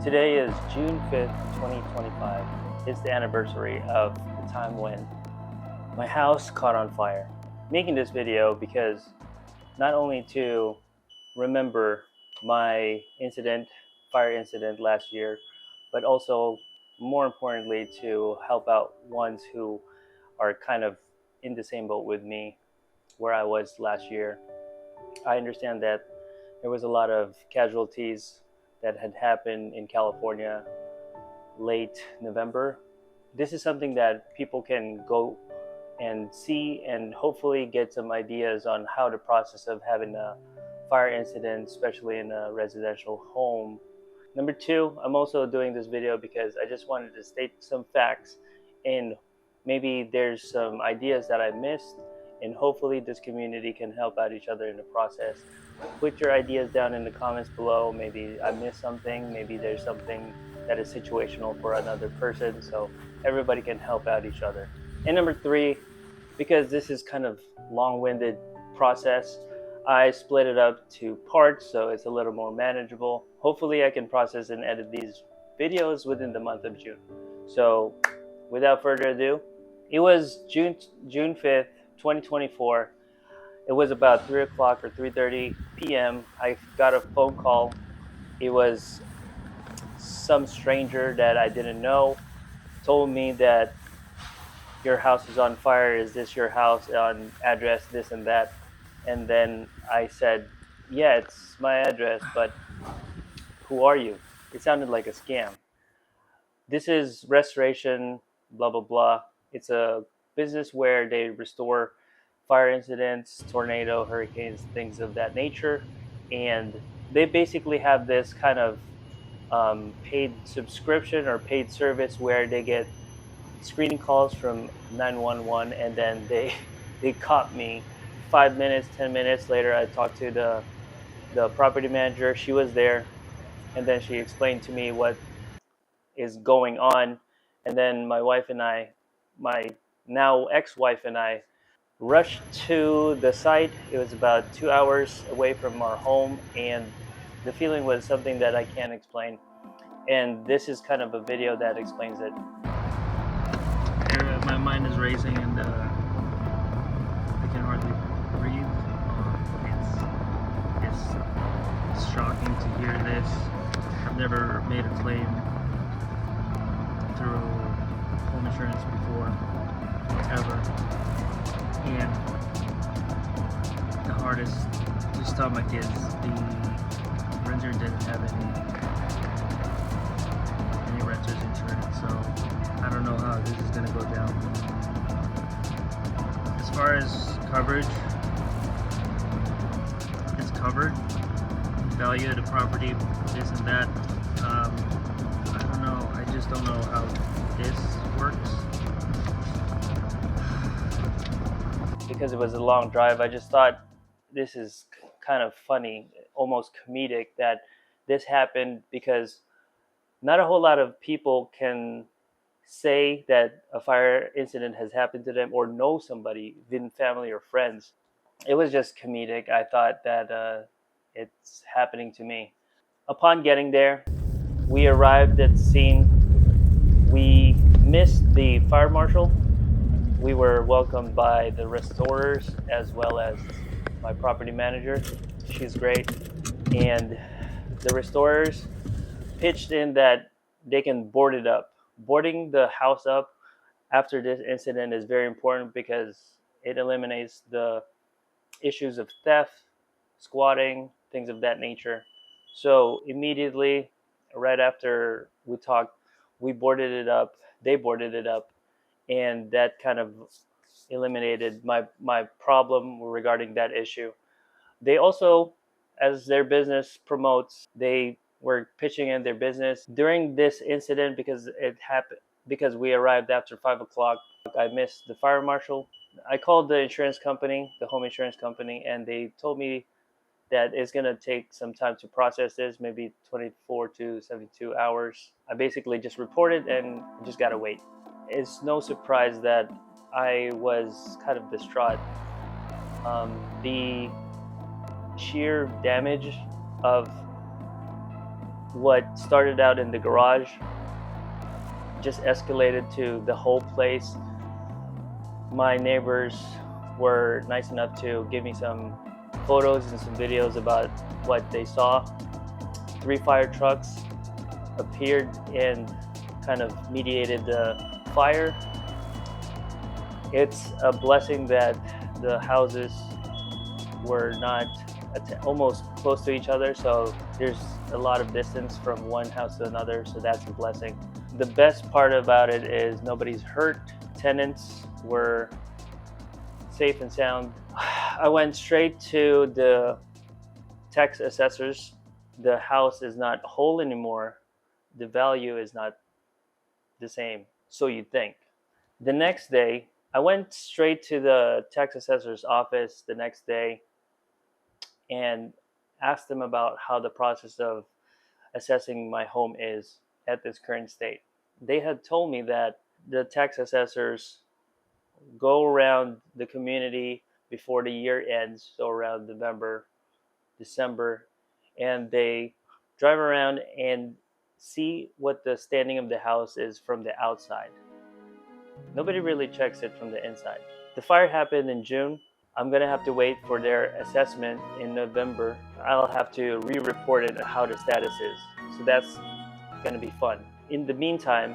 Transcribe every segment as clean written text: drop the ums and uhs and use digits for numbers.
Today is June 5th, 2025. It's the anniversary of the time when my house caught on fire. Making this video because not only to remember my fire incident last year, but also more importantly to help out ones who are kind of in the same boat with me where I was last year. I understand that there was a lot of casualties that had happened in California late November. This is something that people can go and see and hopefully get some ideas on how the process of having a fire incident, especially in a residential home. Number two, I'm also doing this video because I just wanted to state some facts and maybe there's some ideas that I missed, and hopefully this community can help out each other in the process. Put your ideas down in the comments below. Maybe I missed something, maybe there's something that is situational for another person, so everybody can help out each other. And number three, because this is kind of long-winded process, I split it up to parts so it's a little more manageable. Hopefully I can process and edit these videos within the month of June. So without further ado, it was June 5th, 2024. It was about 3 o'clock or 3:30 p.m. I got a phone call. It was some stranger that I didn't know told me that your house is on fire. Is this your house on address this and that? And then I said, yeah, it's my address, but who are you? It sounded like a scam. This is restoration, blah, blah, blah. It's a business where they restore fire incidents, tornado, hurricanes, things of that nature. And they basically have this kind of paid subscription or paid service where they get screening calls from 911, and then they caught me 5 minutes, 10 minutes later. I talked to the property manager. She was there, and then she explained to me what is going on. And then my now ex-wife and I rushed to the site. It was about 2 hours away from our home, and the feeling was something that I can't explain. And this is kind of a video that explains it. My mind is racing, and I can hardly breathe. It's shocking to hear this. I've never made a claim through home insurance before, ever. And the hardest to stomach is the renter didn't have any renter's insurance, so I don't know how this is going to go down. As far as coverage, it's covered. Value of the property, this and that. I don't know. I just don't know how this works. Because it was a long drive, I just thought this is kind of funny, almost comedic, that this happened because not a whole lot of people can say that a fire incident has happened to them or know somebody, even family or friends. It was just comedic. I thought that it's happening to me. Upon getting there, we arrived at the scene. We missed the fire marshal. We were welcomed by the restorers as well as my property manager. She's great. And the restorers pitched in that they can board it up. Boarding the house up after this incident is very important because it eliminates the issues of theft, squatting, things of that nature. So immediately, right after we talked, we boarded it up. They boarded it up, and that kind of eliminated my problem regarding that issue. They also, as their business promotes, they were pitching in their business during this incident because it happened because we arrived after 5 o'clock. I missed the fire marshal. I called the insurance company, the home insurance company, and they told me that it's going to take some time to process this, maybe 24 to 72 hours. I basically just reported and just got to wait. It's no surprise that I was kind of distraught. The sheer damage of what started out in the garage just escalated to the whole place. My neighbors were nice enough to give me some photos and some videos about what they saw. 3 fire trucks appeared and kind of mediated the fire. It's a blessing that the houses were not almost close to each other, so there's a lot of distance from one house to another, so that's a blessing. The best part about it is nobody's hurt. Tenants were safe and sound. I went straight to the tax assessors. The house is not whole anymore. The value is not the same, so you think. The next day, I went straight to the tax assessor's office the next day and asked them about how the process of assessing my home is at this current state. They had told me that the tax assessors go around the community before the year ends, so around November, December, and they drive around and see what the standing of the house is from the outside. Nobody really checks it from the inside. The fire happened in June. I'm gonna have to wait for their assessment in November. I'll have to re-report it how the status is. So that's gonna be fun. In the meantime,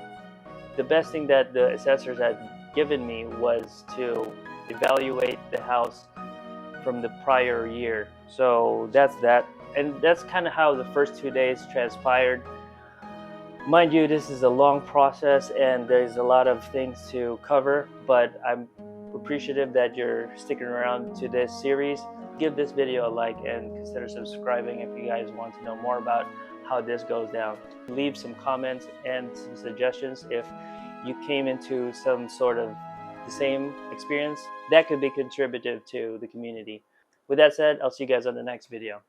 the best thing that the assessors had given me was to evaluate the house from the prior year. So that's that. And that's kind of how the first 2 days transpired. Mind you, this is a long process and there's a lot of things to cover, but I'm appreciative that you're sticking around to this series. Give this video a like and consider subscribing if you guys want to know more about how this goes down. Leave some comments and some suggestions if you came into some sort of the same experience. That could be contributive to the community. With that said, I'll see you guys on the next video.